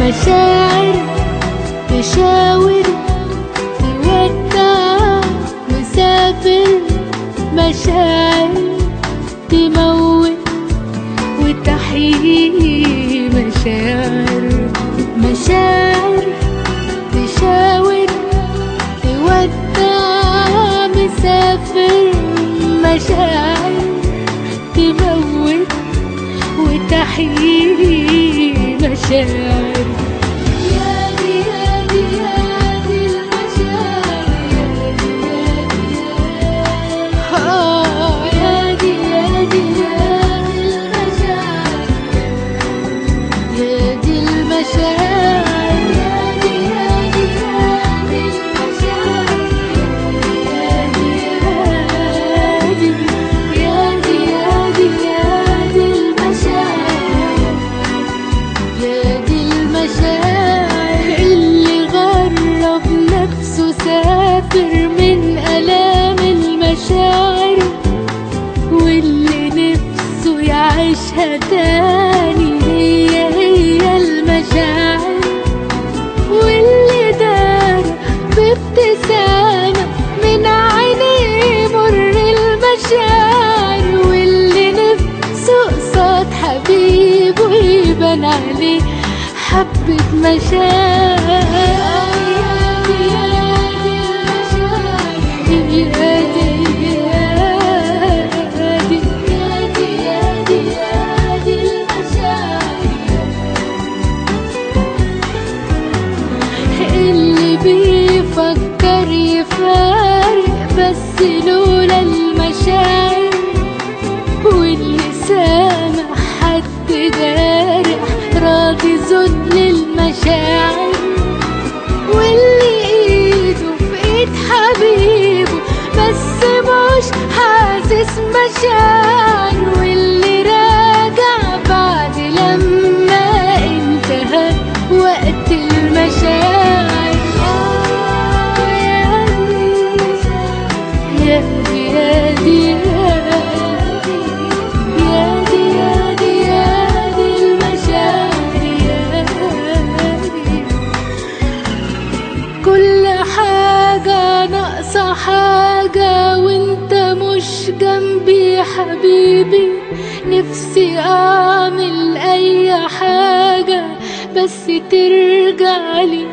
مشاعر تشاور تودع مسافر، مشاعر تموت وتحيي، مشاعر مشاعر تشاور تودع مسافر، مشاعر تموت وتحيي، مشاعر من ألام المشاعر، واللي نفسه يعيشها تاني هي المشاعر، واللي دار بابتسامة من عينيه مر المشاعر، واللي نفسه قصاد حبيبه يبان عليه حبة مشاعر. اللي بيفكر يفارق بس لولا المشاعر، واللي سامع حد جارح راضي ذل المشاعر، واللي ايده في ايد حبيبه بس مش حاسس مشاعر، واللي راجع بعد لما انتهى وقت المشاعر. يا دي يا دي يا دي يا دي يا دي المشاعر، يا دي كل حاجة ناقصة حاجة وانت مش جنبي حبيبي، نفسي اعمل اي حاجة بس ترجعلي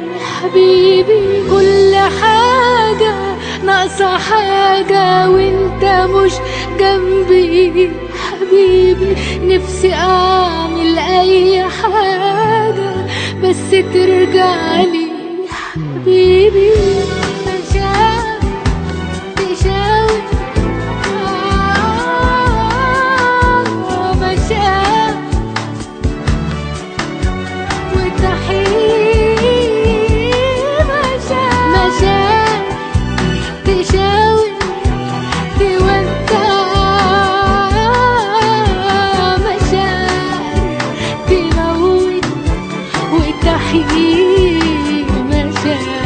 حبيبي. كل حاجة ناقصة حاجة وانت مش جنبي حبيبي، نفسي اعمل اي حاجة بس ترجعلي حبيبي. مشاعر تشاور مشاعر وتحيي، مشاعر تشاور تودع، مشاعر تموت وتحيي، مشاعر